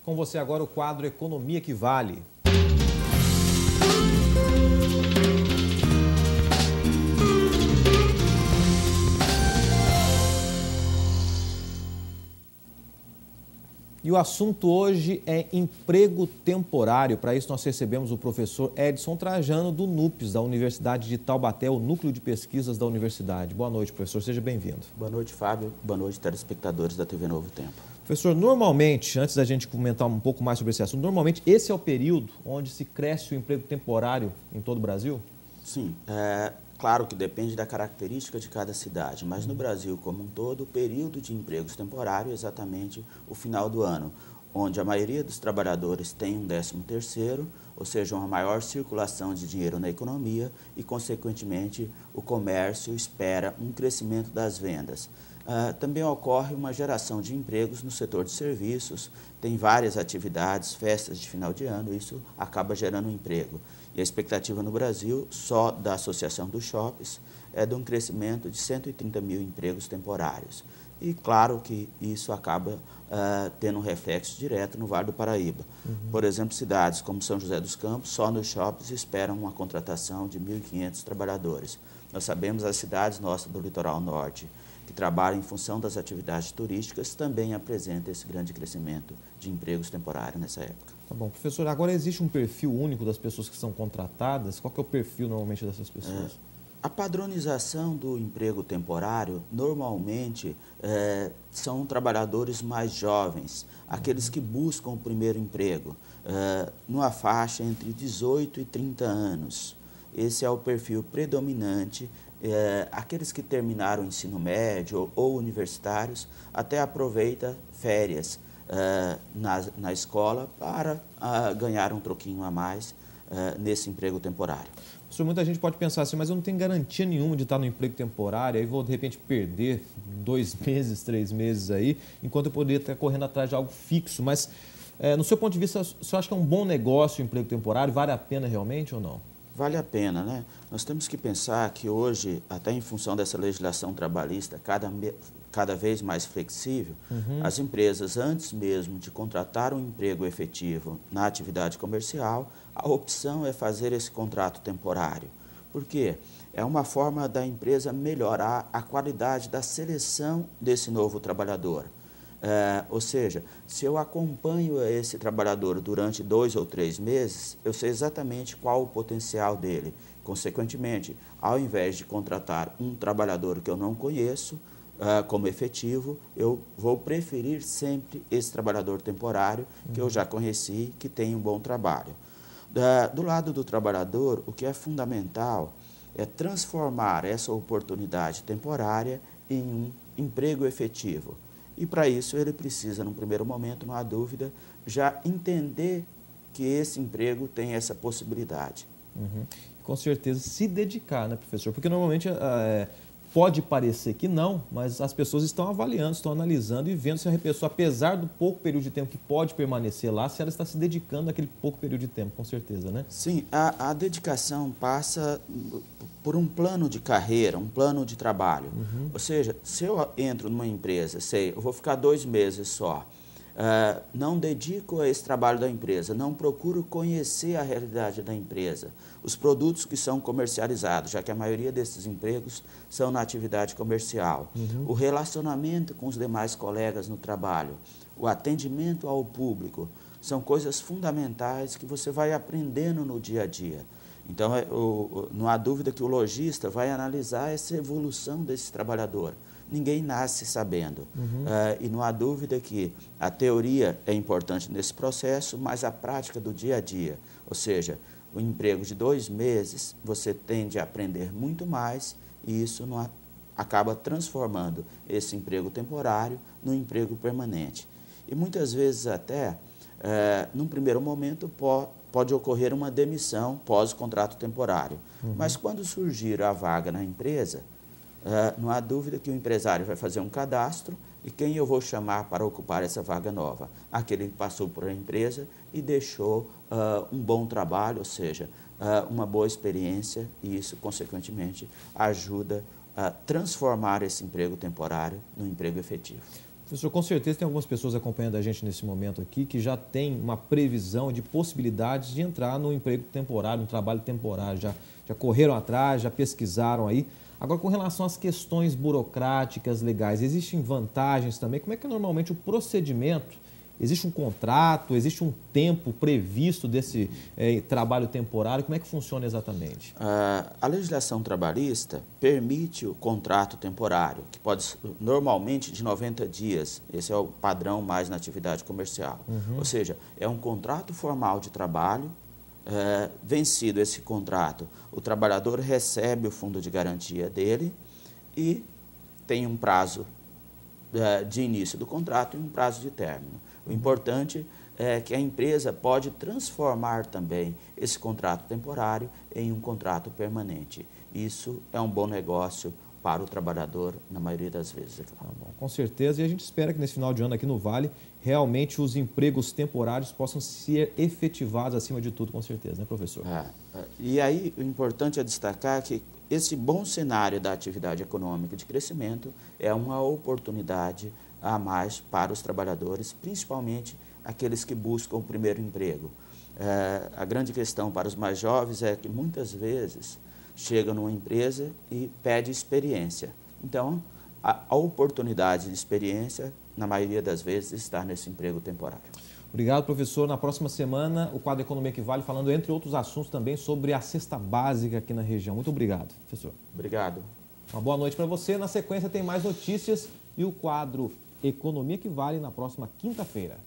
Com você agora o quadro Economia que Vale. E o assunto hoje é emprego temporário. Para isso nós recebemos o professor Edson Trajano, do NUPES, da Universidade de Taubaté, o Núcleo de Pesquisas da Universidade. Boa noite, professor. Seja bem-vindo. Boa noite, Fábio. Boa noite, telespectadores da TV Novo Tempo. Professor, normalmente, antes da gente comentar um pouco mais sobre esse assunto, normalmente esse é o período onde se cresce o emprego temporário em todo o Brasil? Sim, claro que depende da característica de cada cidade, mas no Brasil como um todo, o período de empregos temporários é exatamente o final do ano, onde a maioria dos trabalhadores tem um 13º, ou seja, uma maior circulação de dinheiro na economia e, consequentemente, o comércio espera um crescimento das vendas. Também ocorre uma geração de empregos no setor de serviços, tem várias atividades, festas de final de ano, isso acaba gerando emprego. E a expectativa no Brasil, só da Associação dos Shoppings, é de um crescimento de 130 mil empregos temporários. E claro que isso acaba tendo um reflexo direto no Vale do Paraíba. Por exemplo, cidades como São José dos Campos, só nos shoppings esperam uma contratação de 1.500 trabalhadores. Nós sabemos as cidades nossas do litoral norte, que trabalham em função das atividades turísticas, também apresentam esse grande crescimento de empregos temporários nessa época. Tá bom. Professor, agora existe um perfil único das pessoas que são contratadas? Qual que é o perfil normalmente dessas pessoas? A padronização do emprego temporário, normalmente, são trabalhadores mais jovens, aqueles que buscam o primeiro emprego, numa faixa entre 18 e 30 anos. Esse é o perfil predominante. Aqueles que terminaram o ensino médio ou universitários até aproveitam férias na escola para ganhar um troquinho a mais nesse emprego temporário. Professor, muita gente pode pensar assim, mas eu não tenho garantia nenhuma de estar no emprego temporário, aí vou de repente perder 2 meses, 3 meses aí, enquanto eu poderia estar correndo atrás de algo fixo. Mas, no seu ponto de vista, o senhor acha que é um bom negócio o emprego temporário? Vale a pena realmente ou não? Vale a pena, né? Nós temos que pensar que hoje, até em função dessa legislação trabalhista cada vez mais flexível, as empresas, antes mesmo de contratar um emprego efetivo na atividade comercial, a opção é fazer esse contrato temporário. Por quê? É uma forma da empresa melhorar a qualidade da seleção desse novo trabalhador. Ou seja, se eu acompanho esse trabalhador durante 2 ou 3 meses, eu sei exatamente qual o potencial dele. Consequentemente, ao invés de contratar um trabalhador que eu não conheço como efetivo, eu vou preferir sempre esse trabalhador temporário que eu já conheci, que tem um bom trabalho. Do lado do trabalhador, o que é fundamental é transformar essa oportunidade temporária em um emprego efetivo. E para isso ele precisa, num primeiro momento, não há dúvida, já entender que esse emprego tem essa possibilidade. Com certeza se dedicar, né, professor? Porque normalmente pode parecer que não, mas as pessoas estão avaliando, estão analisando e vendo se a pessoa, apesar do pouco período de tempo que pode permanecer lá, se ela está se dedicando naquele pouco período de tempo, com certeza, né? Sim, a dedicação passa por um plano de carreira, um plano de trabalho. Ou seja, se eu entro numa empresa, eu vou ficar 2 meses só, não dedico a esse trabalho da empresa, não procuro conhecer a realidade da empresa, os produtos que são comercializados, já que a maioria desses empregos são na atividade comercial, o relacionamento com os demais colegas no trabalho, o atendimento ao público, são coisas fundamentais que você vai aprendendo no dia a dia. Então, não há dúvida que o lojista vai analisar essa evolução desse trabalhador. Ninguém nasce sabendo. E não há dúvida que a teoria é importante nesse processo, mas a prática do dia a dia, ou seja, o emprego de 2 meses, você tende a aprender muito mais e isso acaba transformando esse emprego temporário num emprego permanente. E muitas vezes até, num primeiro momento, pode ocorrer uma demissão pós-contrato temporário. Mas quando surgir a vaga na empresa, não há dúvida que o empresário vai fazer um cadastro e quem eu vou chamar para ocupar essa vaga nova? Aquele que passou por a empresa e deixou um bom trabalho, ou seja, uma boa experiência e isso, consequentemente, ajuda a transformar esse emprego temporário no emprego efetivo. Professor, com certeza tem algumas pessoas acompanhando a gente nesse momento aqui que já tem uma previsão de possibilidades de entrar no emprego temporário, no trabalho temporário, já correram atrás, já pesquisaram aí. Agora, com relação às questões burocráticas, legais, existem vantagens também? Como é que é normalmente o procedimento? Existe um contrato, existe um tempo previsto desse trabalho temporário? Como é que funciona exatamente? A legislação trabalhista permite o contrato temporário, que pode normalmente de 90 dias. Esse é o padrão mais na atividade comercial. Ou seja, é um contrato formal de trabalho. Vencido esse contrato, o trabalhador recebe o fundo de garantia dele e tem um prazo de início do contrato e um prazo de término. O importante é que a empresa pode transformar também esse contrato temporário em um contrato permanente. Isso é um bom negócio para o trabalhador, na maioria das vezes. É claro. Bom, com certeza, e a gente espera que nesse final de ano aqui no Vale, realmente os empregos temporários possam ser efetivados acima de tudo, com certeza, né, professor? E aí, o importante é destacar que esse bom cenário da atividade econômica de crescimento é uma oportunidade a mais para os trabalhadores, principalmente aqueles que buscam o primeiro emprego. A grande questão para os mais jovens é que muitas vezes chega numa empresa e pede experiência. Então, a oportunidade de experiência, na maioria das vezes, está nesse emprego temporário. Obrigado, professor. Na próxima semana, o quadro Economia que Vale, falando, entre outros assuntos, também sobre a cesta básica aqui na região. Muito obrigado, professor. Obrigado. Uma boa noite para você. Na sequência, tem mais notícias e o quadro Economia que Vale na próxima quinta-feira.